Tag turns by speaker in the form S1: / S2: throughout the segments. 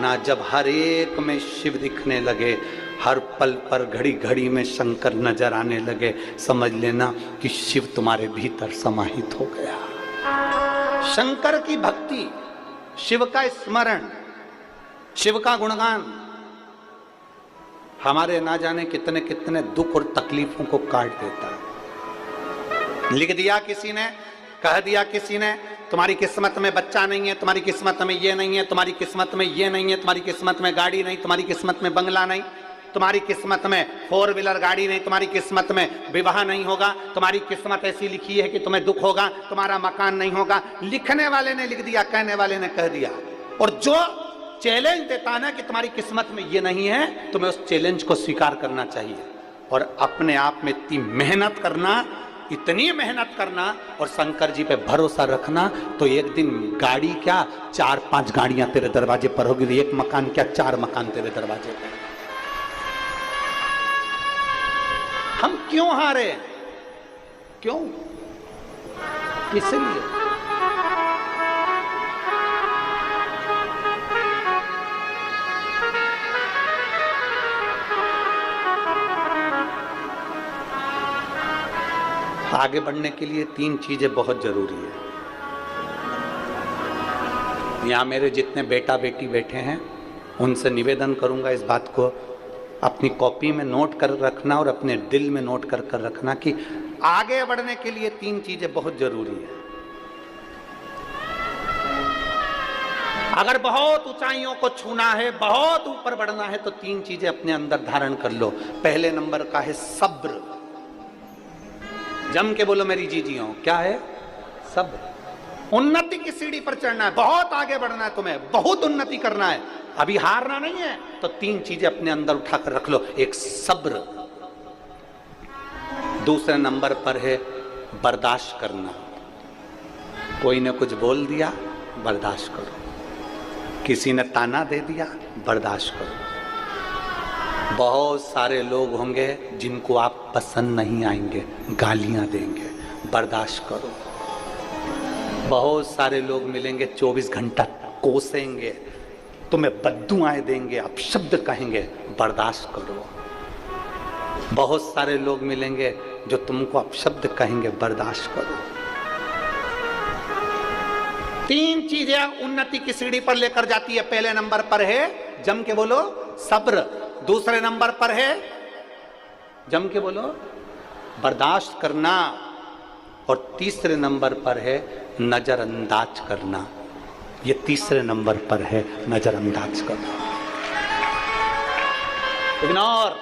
S1: पाना। जब हर एक में शिव दिखने लगे, हर पल पर घड़ी घड़ी में शंकर नजर आने लगे, समझ लेना कि शिव तुम्हारे भीतर समाहित हो गया। शंकर की भक्ति, शिव का स्मरण, शिव का गुणगान हमारे ना जाने कितने कितने दुख और तकलीफों को काट देता है। लिख दिया किसी ने, कह दिया किसी ने, तुम्हारी किस्मत में बच्चा नहीं है, तुम्हारी किस्मत में ये नहीं है, तुम्हारी किस्मत में ये नहीं है, तुम्हारी किस्मत में गाड़ी नहीं, तुम्हारी किस्मत में बंगला नहीं, तुम्हारी किस्मत में 4 व्हीलर गाड़ी नहीं, तुम्हारी किस्मत में विवाह नहीं होगा, तुम्हारी किस्मत ऐसी लिखी है कि तुम्हें दुख होगा, तुम्हारा मकान नहीं होगा। लिखने वाले ने लिख दिया, कहने वाले ने कह दिया। और जो चैलेंज देता ना कि तुम्हारी किस्मत में ये नहीं है, तुम्हें उस चैलेंज को स्वीकार करना चाहिए और अपने आप में इतनी मेहनत करना, इतनी मेहनत करना और शंकर जी पे भरोसा रखना, तो एक दिन गाड़ी क्या 4-5 गाड़ियां तेरे दरवाजे पर होगी, एक मकान क्या 4 मकान तेरे दरवाजे पर। हम क्यों हारे? क्यों? किस लिए? आगे बढ़ने के लिए 3 चीजें बहुत जरूरी है। यहाँ मेरे जितने बेटा बेटी बैठे हैं उनसे निवेदन करूंगा, इस बात को अपनी कॉपी में नोट कर रखना और अपने दिल में नोट कर कर रखना कि आगे बढ़ने के लिए 3 चीजें बहुत जरूरी है। अगर बहुत ऊंचाइयों को छूना है, बहुत ऊपर बढ़ना है, तो 3 चीजें अपने अंदर धारण कर लो। पहले नंबर का है सब्र। जम के बोलो मेरी जीजियों, क्या है? सब्र। उन्नति की सीढ़ी पर चढ़ना है, बहुत आगे बढ़ना है, तुम्हें बहुत उन्नति करना है, अभी हारना नहीं है, तो 3 चीजें अपने अंदर उठाकर रख लो। एक सब्र, दूसरे नंबर पर है बर्दाश्त करना। कोई ने कुछ बोल दिया, बर्दाश्त करो। किसी ने ताना दे दिया, बर्दाश्त करो। बहुत सारे लोग होंगे जिनको आप पसंद नहीं आएंगे, गालियां देंगे, बर्दाश्त करो। बहुत सारे लोग मिलेंगे 24 घंटा कोसेंगे, तुम्हें बद्दुआएं देंगे, अपशब्द कहेंगे, बर्दाश्त करो। बहुत सारे लोग मिलेंगे जो तुमको अपशब्द कहेंगे, बर्दाश्त करो। 3 चीजें उन्नति की सीढ़ी पर लेकर जाती है। पहले नंबर पर है, जम के बोलो, सब्र। दूसरे नंबर पर है, जम के बोलो, बर्दाश्त करना। और तीसरे नंबर पर है नजरअंदाज करना। ये तीसरे नंबर पर है, नजरअंदाज करना, इग्नोर।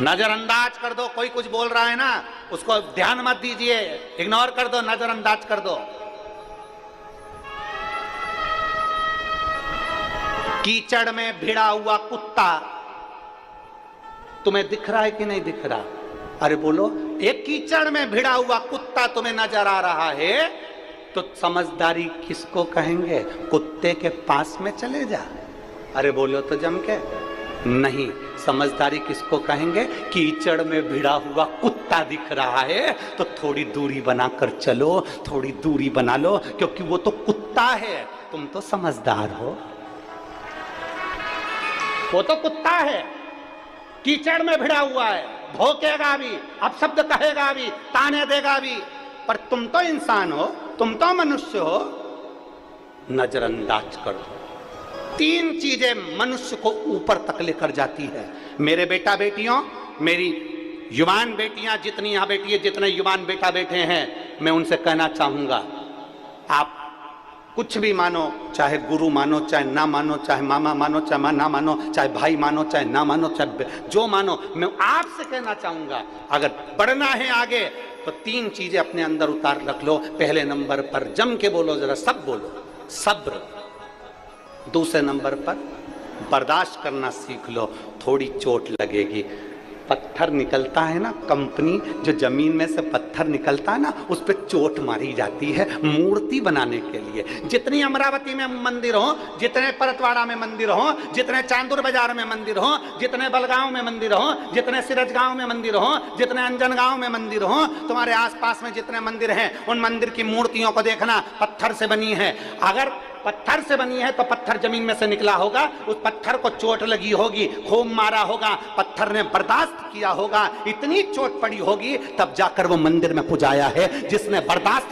S1: नजरअंदाज कर दो। कोई कुछ बोल रहा है ना, उसको ध्यान मत दीजिए, इग्नोर कर दो, नजरअंदाज कर दो। कीचड़ में भिड़ा हुआ कुत्ता तुम्हें दिख रहा है कि नहीं दिख रहा? अरे बोलो, एक कीचड़ में भिड़ा हुआ कुत्ता तुम्हें नजर आ रहा है, तो समझदारी किसको कहेंगे? कुत्ते के पास में चले जा। अरे बोलो तो जम के, नहीं। समझदारी किसको कहेंगे? कीचड़ में भिड़ा हुआ कुत्ता दिख रहा है तो थोड़ी दूरी बनाकर चलो, थोड़ी दूरी बना लो, क्योंकि वो तो कुत्ता है, तुम तो समझदार हो। वो तो कुत्ता है, कीचड़ में भिड़ा हुआ है, भौंकेगा भी, अपशब्द कहेगा भी, ताने देगा भी, पर तुम तो इंसान हो, तुम तो मनुष्य हो। नजरअंदाज कर दो। 3 चीजें मनुष्य को ऊपर तक लेकर जाती है। मेरे बेटा बेटियों, मेरी युवान बेटियां जितनी यहां बैठी है, जितने युवान बेटा बैठे हैं, मैं उनसे कहना चाहूंगा, आप कुछ भी मानो, चाहे गुरु मानो, चाहे ना मानो, चाहे मामा मानो, चाहे ना मानो, चाहे भाई मानो, चाहे ना मानो, चाहे जो मानो, मैं आपसे कहना चाहूंगा, अगर बढ़ना है आगे तो 3 चीजें अपने अंदर उतार रख लो। पहले नंबर पर जम के बोलो, जरा सब बोलो, सब्र। दूसरे नंबर पर बर्दाश्त करना सीख लो। थोड़ी चोट लगेगी, पत्थर निकलता है ना, कंपनी जो जमीन में से पत्थर निकलता है ना, उस पर चोट मारी जाती है मूर्ति बनाने के लिए। जितनी अमरावती में मंदिर हो, जितने परतवाड़ा में मंदिर हो, जितने चांदुर बाजार में मंदिर हो, जितने बलगांव में मंदिर हो, जितने सिरजगांव में मंदिर हो, जितने अंजनगांव में मंदिर हो, तुम्हारे आसपास में जितने मंदिर हैं, उन मंदिर की मूर्तियों को देखना, पत्थर से बनी है। अगर पत्थर से बनी है तो पत्थर जमीन में से निकला होगा, उस पत्थर को चोट लगी होगी, खूब मारा होगा, पत्थर ने बर्दाश्त किया होगा, इतनी चोट पड़ी होगी, तब जाकर वो मंदिर में पुजाया है। जिसने बर्दाश्त